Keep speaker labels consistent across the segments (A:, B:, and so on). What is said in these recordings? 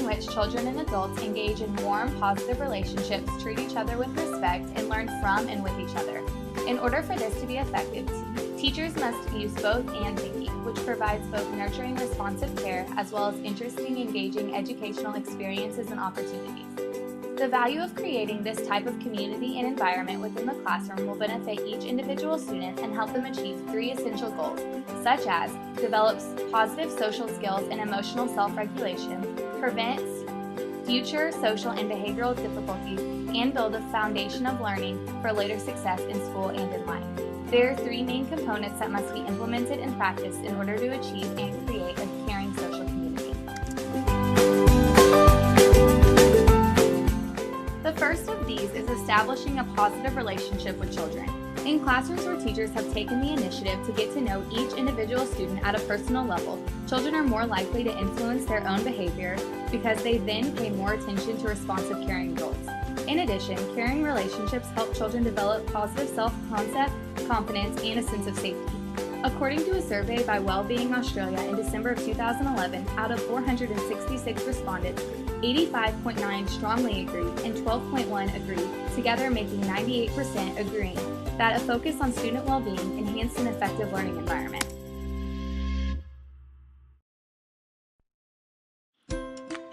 A: in which children and adults engage in warm, positive relationships, treat each other with respect, and learn from and with each other. In order for this to be effective, teachers must use both and thinking, which provides both nurturing, responsive care as well as interesting, engaging educational experiences and opportunities. The value of creating this type of community and environment within the classroom will benefit each individual student and help them achieve 3 essential goals, such as develops positive social skills and emotional self-regulation, prevents future social and behavioral difficulties, and build a foundation of learning for later success in school and in life. There are 3 main components that must be implemented and practiced in order to achieve and create a caring social community. The first of these is establishing a positive relationship with children. In classrooms where teachers have taken the initiative to get to know each individual student at a personal level, children are more likely to influence their own behavior because they then pay more attention to responsive, caring adults. In addition, caring relationships help children develop positive self-concept, confidence, and a sense of safety. According to a survey by Wellbeing Australia in December of 2011, out of 466 respondents, 85.9 strongly agreed and 12.1 agreed, together making 98% agreeing that a focus on student well-being enhanced an effective learning environment.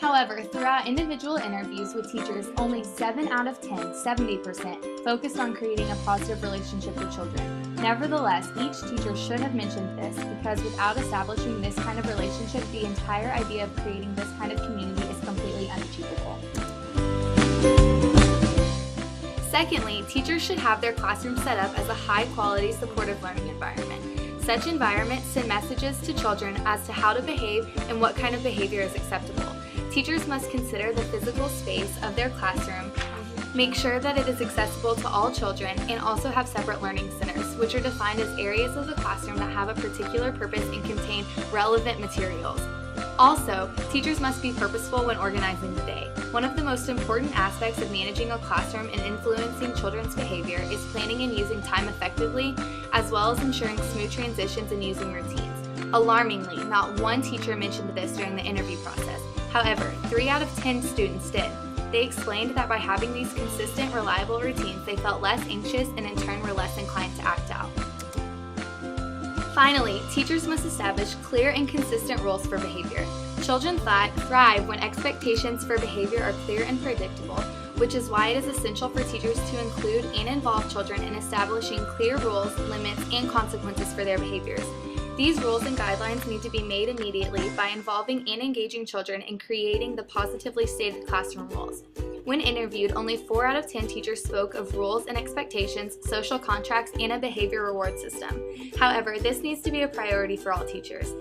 A: However, throughout individual interviews with teachers, only 7 out of 10, 70%, focused on creating a positive relationship with children. Nevertheless, each teacher should have mentioned this because without establishing this kind of relationship, the entire idea of creating this kind of community is completely unachievable. Secondly, teachers should have their classroom set up as a high-quality, supportive learning environment. Such environments send messages to children as to how to behave and what kind of behavior is acceptable. Teachers must consider the physical space of their classroom, make sure that it is accessible to all children, and also have separate learning centers, which are defined as areas of the classroom that have a particular purpose and contain relevant materials. Also, teachers must be purposeful when organizing the day. One of the most important aspects of managing a classroom and influencing children's behavior is planning and using time effectively, as well as ensuring smooth transitions and using routines. Alarmingly, not one teacher mentioned this during the interview process. However, 3 out of 10 students did. They explained that by having these consistent, reliable routines, they felt less anxious and in turn were less inclined to act out. Finally, teachers must establish clear and consistent rules for behavior. Children thrive when expectations for behavior are clear and predictable, which is why it is essential for teachers to include and involve children in establishing clear rules, limits, and consequences for their behaviors. These rules and guidelines need to be made immediately by involving and engaging children in creating the positively stated classroom rules. When interviewed, only 4 out of 10 teachers spoke of rules and expectations, social contracts, and a behavior reward system. However, this needs to be a priority for all teachers.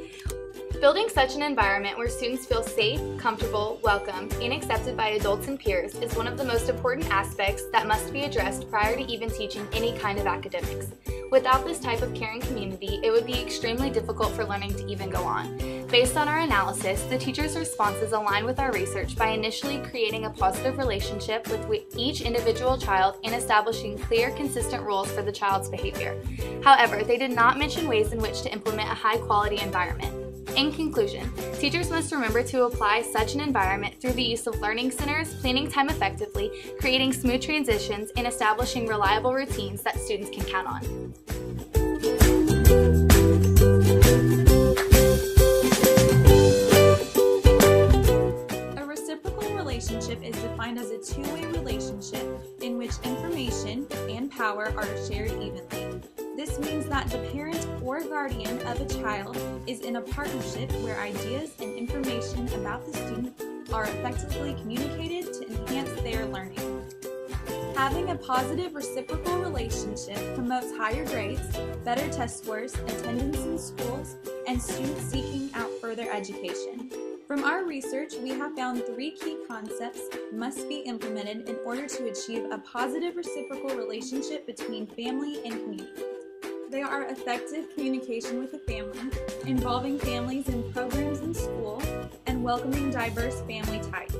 A: Building such an environment where students feel safe, comfortable, welcomed, and accepted by adults and peers is one of the most important aspects that must be addressed prior to even teaching any kind of academics. Without this type of caring community, it would be extremely difficult for learning to even go on. Based on our analysis, the teachers' responses align with our research by initially creating a positive relationship with each individual child and establishing clear, consistent rules for the child's behavior. However, they did not mention ways in which to implement a high-quality environment. In conclusion, teachers must remember to apply such an environment through the use of learning centers, planning time effectively, creating smooth transitions, and establishing reliable routines that students can count on.
B: A reciprocal relationship is defined as a two-way relationship in which information and power are shared evenly. This means that the parent or guardian of a child is in a partnership where ideas and information about the student are effectively communicated to enhance their learning. Having a positive reciprocal relationship promotes higher grades, better test scores, attendance in schools, and students seeking out further education. From our research, we have found 3 key concepts must be implemented in order to achieve a positive reciprocal relationship between family and community. They are effective communication with the family, involving families in programs in school, and welcoming diverse family types.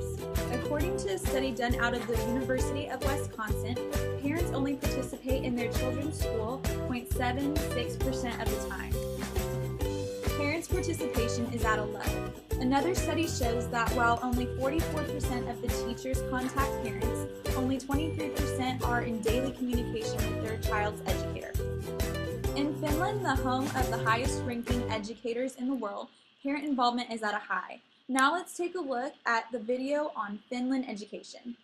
B: According to a study done out of the University of Wisconsin, parents only participate in their children's school 0.76% of the time. parents' participation is at a low. Another study shows that while only 44% of the teachers contact parents, only 23% are in daily communication with their child's educator. In Finland, the home of the highest-ranking educators in the world, parent involvement is at a high. Now let's take a look at the video on Finland education.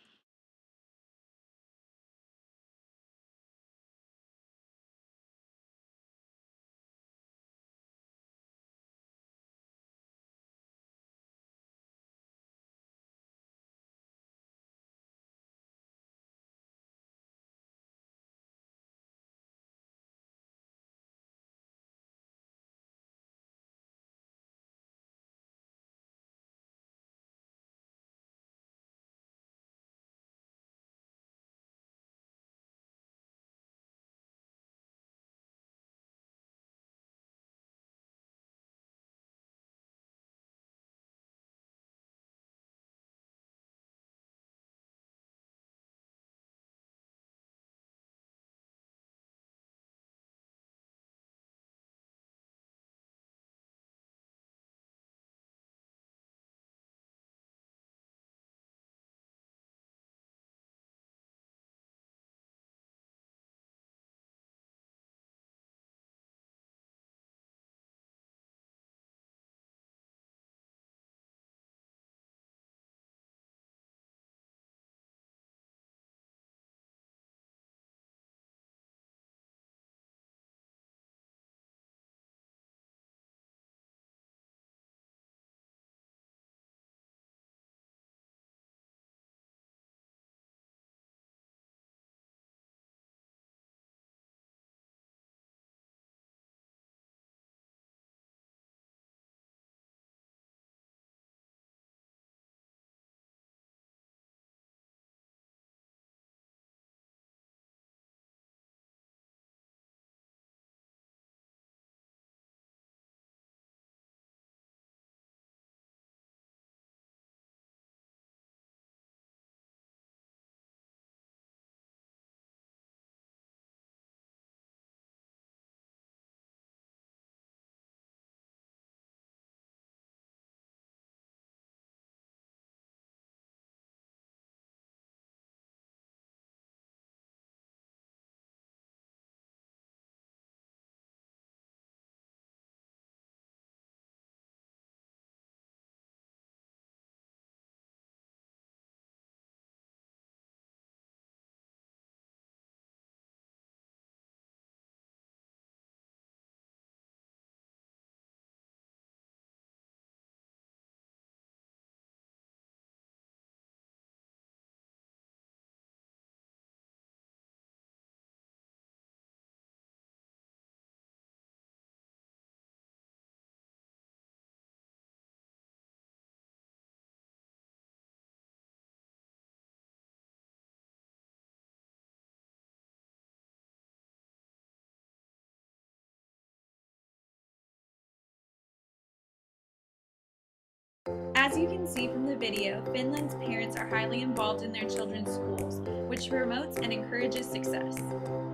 B: As you can see from the video, Finland's parents are highly involved in their children's schools, which promotes and encourages success.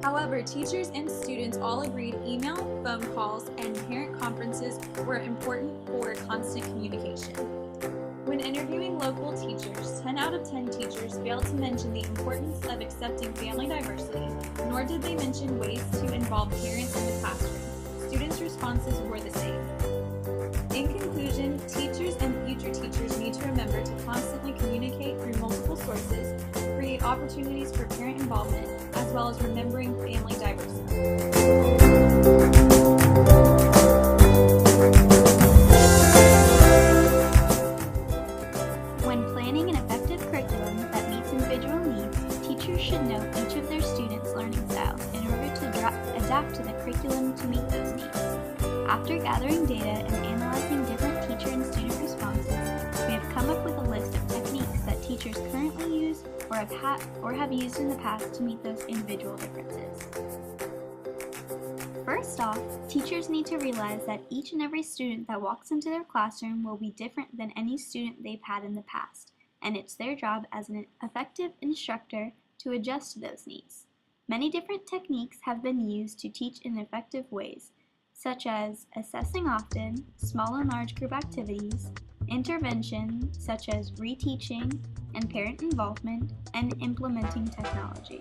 B: However, teachers and students all agreed email, phone calls, and parent conferences were important for constant communication. When interviewing local teachers, 10 out of 10 teachers failed to mention the importance of accepting family diversity, nor did they mention ways to involve parents in the classroom. Students' responses were the same. In conclusion, teachers and future teachers need to remember to constantly communicate through multiple sources, create opportunities for parent involvement, as well as remembering family diversity.
A: When planning an effective curriculum that meets individual needs, teachers should know each of their students' learning styles in order to adapt to the curriculum to meet those needs. After gathering data and analyzing different teacher and student responses, we have come up with a list of techniques that teachers currently use or have used in the past to meet those individual differences. First off, teachers need to realize that each and every student that walks into their classroom will be different than any student they've had in the past, and it's their job as an effective instructor to adjust to those needs. Many different techniques have been used to teach in effective ways. such as assessing often, small and large group activities, intervention, such as reteaching and parent involvement, and implementing technology.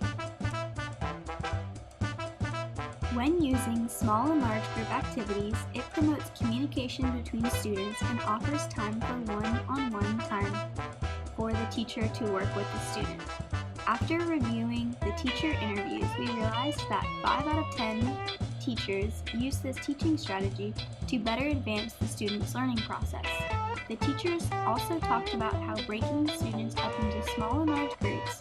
A: When using small and large group activities, it promotes communication between students and offers time for one-on-one time for the teacher to work with the student. After reviewing the teacher interviews, we realized that 5 out of 10 teachers use this teaching strategy to better advance the student's learning process. The teachers also talked about how breaking students up into small and large groups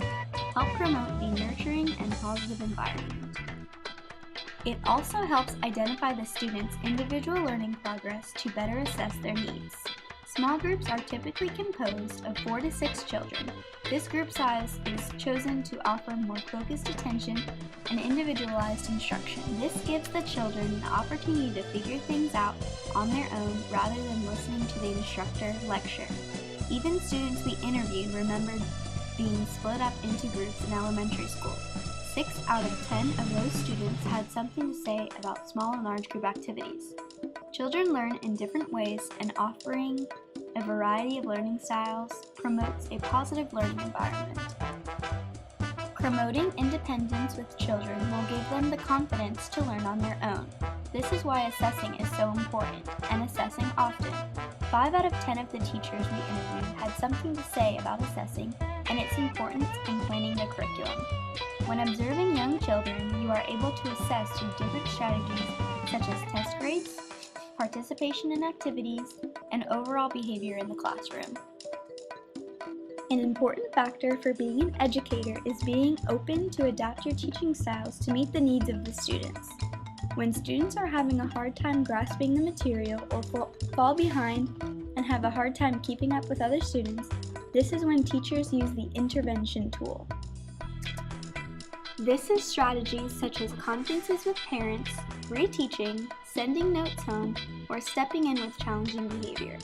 A: help promote a nurturing and positive environment. It also helps identify the student's individual learning progress to better assess their needs. Small groups are typically composed of 4 to 6 children. This group size is chosen to offer more focused attention and individualized instruction. This gives the children the opportunity to figure things out on their own rather than listening to the instructor lecture. Even students we interviewed remembered being split up into groups in elementary school. 6 out of 10 of those students had something to say about small and large group activities. Children learn in different ways, and offering a variety of learning styles promotes a positive learning environment. Promoting independence with children will give them the confidence to learn on their own. This is why assessing is so important, and assessing often. 5 out of 10 of the teachers we interviewed had something to say about assessing and its importance in planning the curriculum. When observing young children, you are able to assess through different strategies such as test grades, participation in activities, and overall behavior in the classroom. An important factor for being an educator is being open to adapt your teaching styles to meet the needs of the students. When students are having a hard time grasping the material or fall behind and have a hard time keeping up with other students, this is when teachers use the intervention tool. This is strategies such as conferences with parents, reteaching, sending notes home, or stepping in with challenging behavior.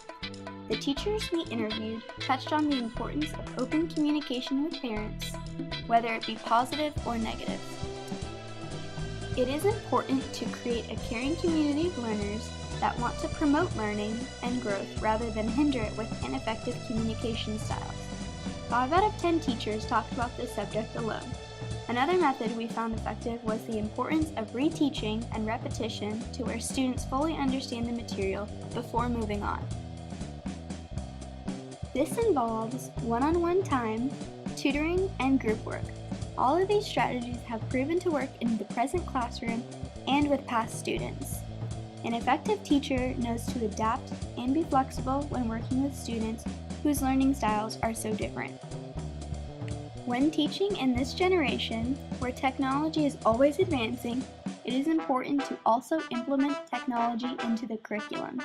A: The teachers we interviewed touched on the importance of open communication with parents, whether it be positive or negative. It is important to create a caring community of learners that want to promote learning and growth rather than hinder it with ineffective communication styles. 5 out of 10 teachers talked about this subject alone. Another method we found effective was the importance of reteaching and repetition to where students fully understand the material before moving on. This involves one-on-one time, tutoring, and group work. All of these strategies have proven to work in the present classroom and with past students. An effective teacher knows to adapt and be flexible when working with students whose learning styles are so different. When teaching in this generation, where technology is always advancing, it is important to also implement technology into the curriculum.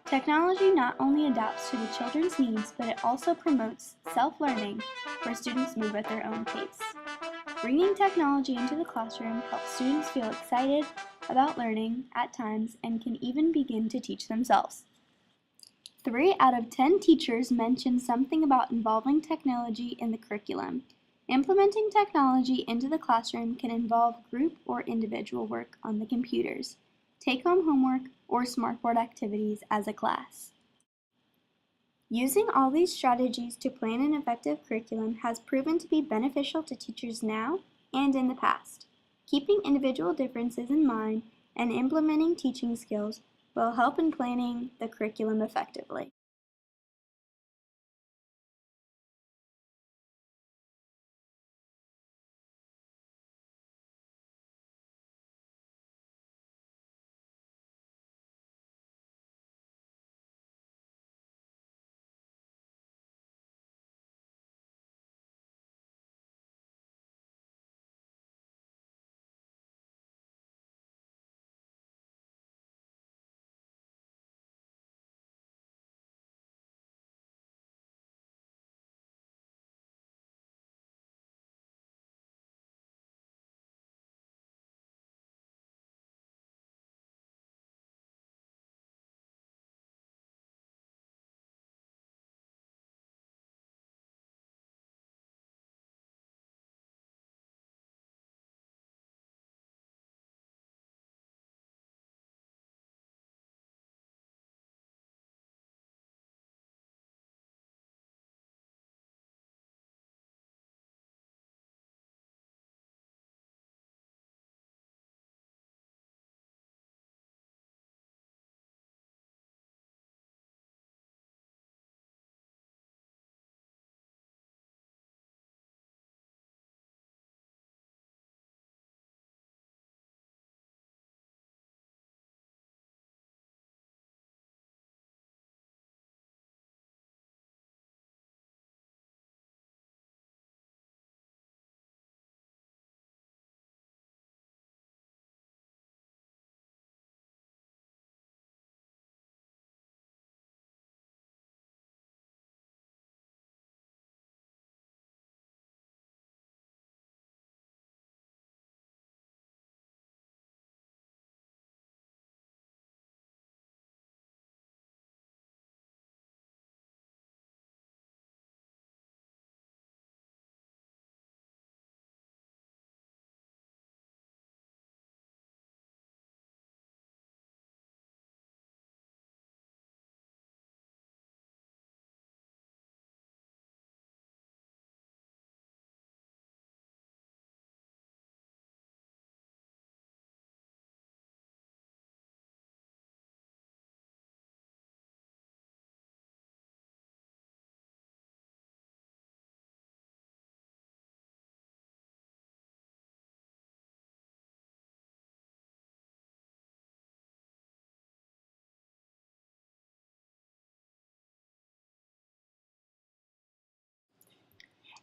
A: Technology not only adapts to the children's needs, but it also promotes self-learning where students move at their own pace. Bringing technology into the classroom helps students feel excited about learning at times and can even begin to teach themselves. 3 out of 10 teachers mentioned something about involving technology in the curriculum. Implementing technology into the classroom can involve group or individual work on the computers, take-home homework, or smartboard activities as a class. Using all these strategies to plan an effective curriculum has proven to be beneficial to teachers now and in the past. Keeping individual differences in mind and implementing teaching skills will help in planning the curriculum effectively.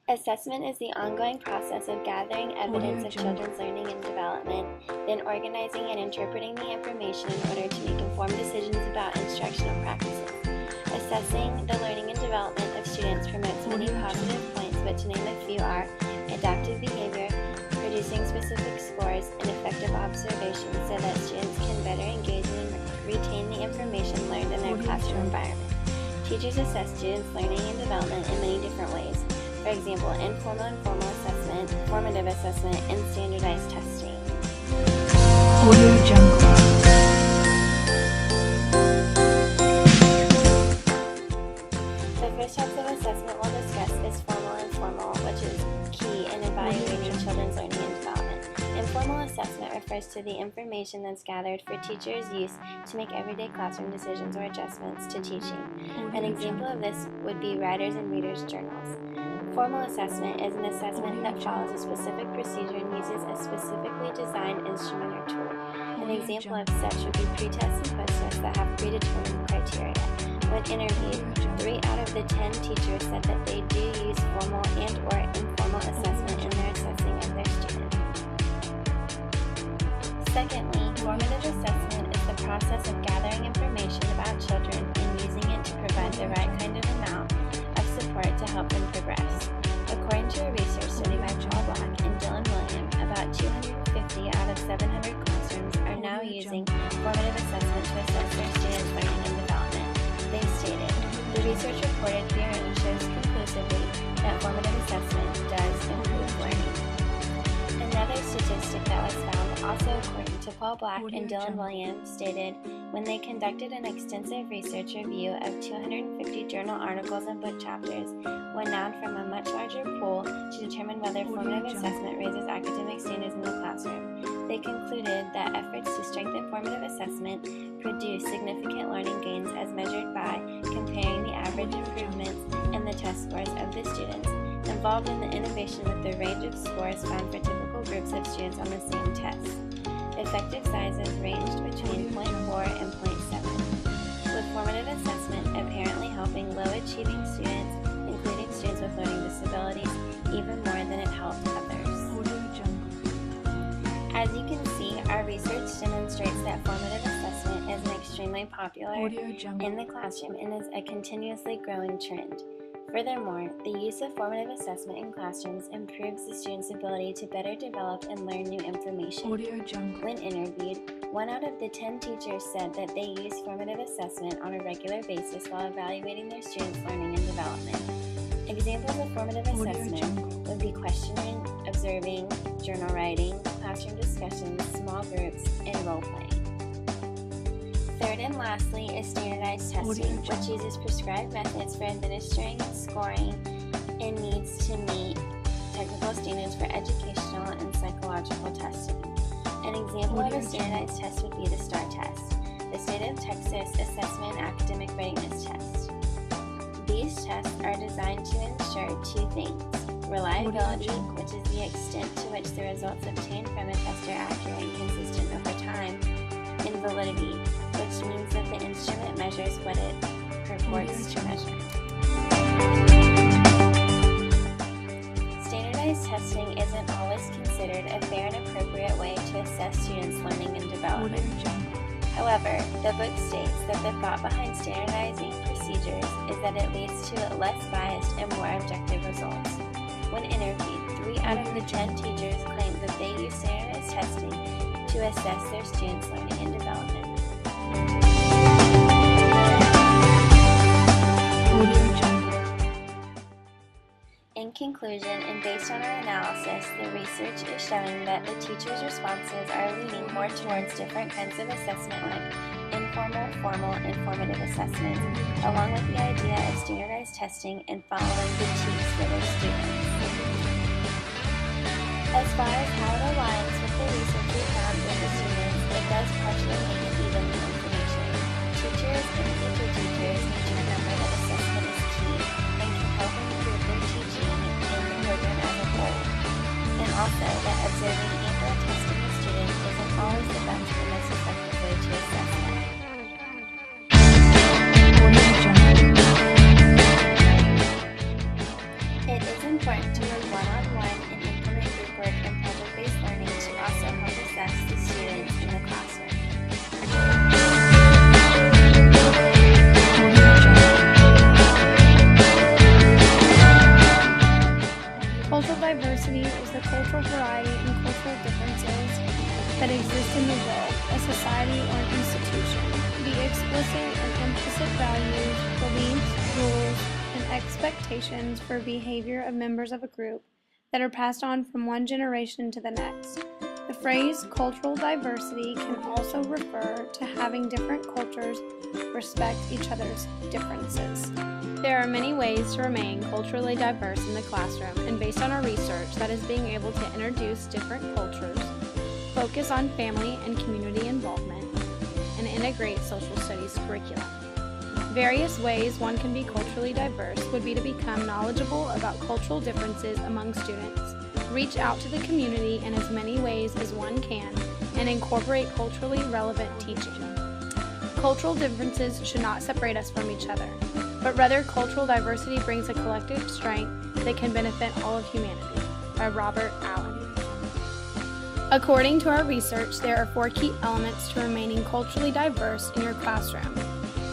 C: Assessment is the ongoing process of gathering evidence of children's learning and development, then organizing and interpreting the information in order to make informed decisions about instructional practices. Assessing the learning and development of students promotes many positive points, but to name a few are adaptive behavior, producing specific scores, and effective observation so that students can better engage and retain the information learned in their classroom environment. Teachers assess students' learning and development in many different ways. For example, informal and formal assessment, formative assessment, and standardized testing.
D: Audio Jungle.
C: The first types of assessment we'll discuss is formal and informal, which is key in evaluating children's learning and development. Informal assessment refers to the information that's gathered for teachers' use to make everyday classroom decisions or adjustments to teaching. An example of this would be writers' and readers' journals. Formal assessment is an assessment that follows a specific procedure and uses a specifically designed instrument or tool. An example of such would be pre-tests and post-tests that have predetermined criteria. When interviewed, 3 out of the 10 teachers said that they do use formal and or informal assessment in their assessing of their students. Secondly, formative assessment is the process of gathering information about children and using it to provide the right kind of amount of support to help them progress. According to a research study by Paul Black and Dylan William, about 250 out of 700 classrooms are now using formative assessment to assess their students' learning and development. They stated, the research reported herein shows conclusively that formative assessment does improve learning. Another statistic that was found, also according to Paul Black and Dylan Williams, stated, when they conducted an extensive research review of 250 journal articles and book chapters, when known from a much larger pool to determine whether formative assessment raises academic standards in the classroom, they concluded that efforts to strengthen formative assessment produce significant learning gains as measured by comparing the average improvements and the test scores of the students involved in the innovation with the range of scores found for typical groups of students on the same test. Effective sizes ranged between 0.4 and 0.7, with formative assessment apparently helping low-achieving students, including students with learning disabilities, even more than it helped others. As you can see, our research demonstrates that formative assessment is extremely popular in the classroom and is a continuously growing trend. Furthermore, the use of formative assessment in classrooms improves the student's ability to better develop and learn new information. When interviewed, 1 out of the 10 teachers said that they use formative assessment on a regular basis while evaluating their students' learning and development. Examples of formative assessment would be questioning, observing, journal writing, classroom discussions, small groups, and role-playing. Third and lastly is standardized testing, which uses prescribed methods for administering and scoring and needs to meet technical standards for educational and psychological testing. An example of a standardized test would be the STAR test, the State of Texas Assessment Academic Readiness Test. These tests are designed to ensure 2 things: reliability, which is the extent to which the results obtained from a test are accurate and consistent over time, and validity, which means that the instrument measures what it purports to measure. Standardized testing isn't always considered a fair and appropriate way to assess students' learning and development. However, the book states that the thought behind standardizing procedures is that it leads to less biased and more objective results. When interviewed, 3 out of the 10 teachers claimed that they use standardized testing to assess their students' learning and development. In conclusion, and based on our analysis, the research is showing that the teachers' responses are leaning more towards different kinds of assessment like informal, formal, and formative assessment, along with the idea of standardized testing and following the teach for their students. As far as how it aligns with the research we found with the students, it does partially make it even the information. Teachers and future teachers need to remember that assessment is key and can help improve their teaching and the program as a whole. And also that observing and or testing the student isn't always the best or most effective way to assess them. It isn't important to work one-on-one and implement group work and project-based learning to also help assess the students in the classroom.
E: Cultural diversity is the cultural variety and cultural differences that exist in the world, a society, or an institution. The explicit or implicit values, beliefs, rules, and expectations for behavior of members of a group that are passed on from one generation to the next. The phrase cultural diversity can also refer to having different cultures respect each other's differences.
F: There are many ways to remain culturally diverse in the classroom, and based on our research, that is being able to introduce different cultures, focus on family and community involvement, and integrate social studies curriculum. Various ways one can be culturally diverse would be to become knowledgeable about cultural differences among students, reach out to the community in as many ways as one can, and incorporate culturally relevant teaching. Cultural differences should not separate us from each other, but rather cultural diversity brings a collective strength that can benefit all of humanity. By Robert Allen. According to our research, there are 4 key elements to remaining culturally diverse in your classroom.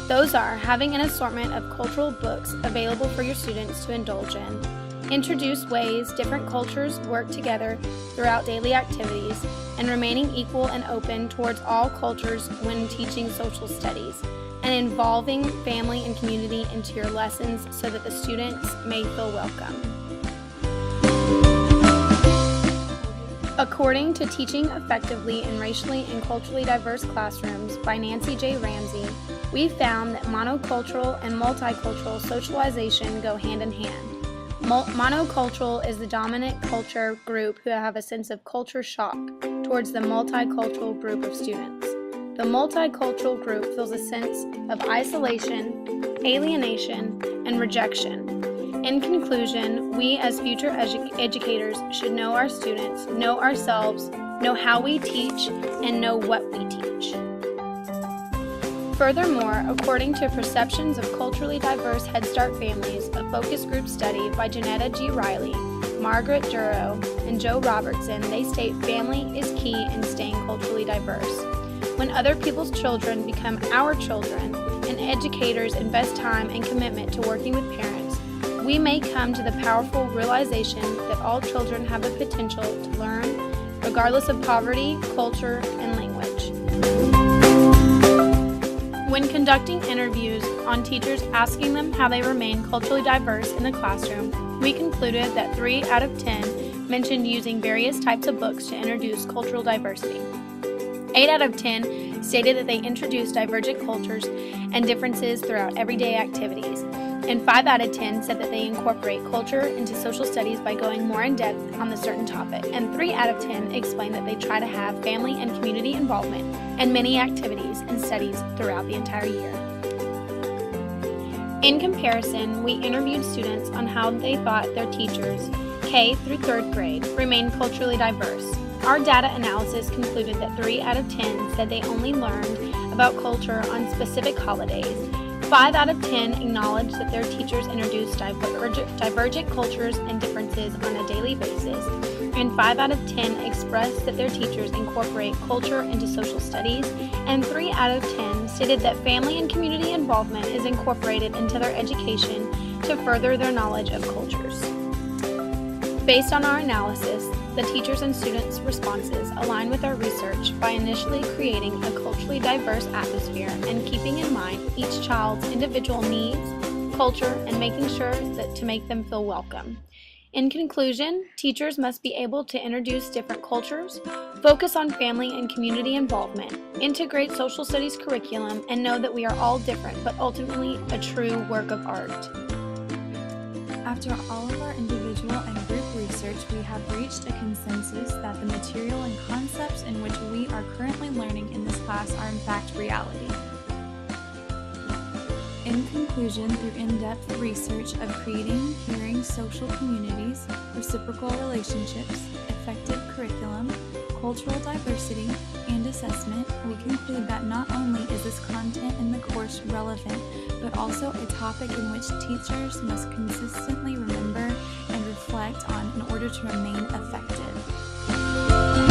F: Those are having an assortment of cultural books available for your students to indulge in, introduce ways different cultures work together throughout daily activities, and remaining equal and open towards all cultures when teaching social studies, and involving family and community into your lessons so that the students may feel welcome. According to Teaching Effectively in Racially and Culturally Diverse Classrooms by Nancy J. Ramsey, we found that monocultural and multicultural socialization go hand in hand. Monocultural is the dominant culture group who have a sense of culture shock towards the multicultural group of students. The multicultural group feels a sense of isolation, alienation, and rejection. In conclusion, we as future educators should know our students, know ourselves, know how we teach, and know what we teach. Furthermore, according to Perceptions of Culturally Diverse Head Start Families, a focus group study by Janetta G. Riley, Margaret Duro, and Joe Robertson, they state family is key in staying culturally diverse. When other people's children become our children, and educators invest time and commitment to working with parents, we may come to the powerful realization that all children have the potential to learn, regardless of poverty, culture, and language. When conducting interviews on teachers asking them how they remain culturally diverse in the classroom, we concluded that 3 out of 10 mentioned using various types of books to introduce cultural diversity. 8 out of 10 stated that they introduced divergent cultures and differences throughout everyday activities, and 5 out of 10 said that they incorporate culture into social studies by going more in depth on the certain topic, and 3 out of 10 explain that they try to have family and community involvement and many activities and studies throughout the entire year. In comparison, we interviewed students on how they thought their teachers, K through 3rd grade, remained culturally diverse. Our data analysis concluded that 3 out of 10 said they only learned about culture on specific holidays. 5 out of 10 acknowledged that their teachers introduced divergent cultures and differences on a daily basis, and 5 out of 10 expressed that their teachers incorporate culture into social studies, and 3 out of 10 stated that family and community involvement is incorporated into their education to further their knowledge of cultures. Based on our analysis, the teachers' and students' responses align with our research by initially creating a culturally diverse atmosphere and keeping in mind each child's individual needs, culture, and making sure that to make them feel welcome. In conclusion, teachers must be able to introduce different cultures, focus on family and community involvement, integrate social studies curriculum, and know that we are all different, but ultimately a true work of art.
B: After all of our individual and group research, we have reached a consensus that the material and concepts in which we are currently learning in this class are in fact reality. In conclusion, through in-depth research of creating caring social communities, reciprocal relationships, effective curriculum, cultural diversity, and assessment, we conclude that not only is this content in the course relevant, but also a topic in which teachers must consistently remember and reflect reflect on in order to remain effective.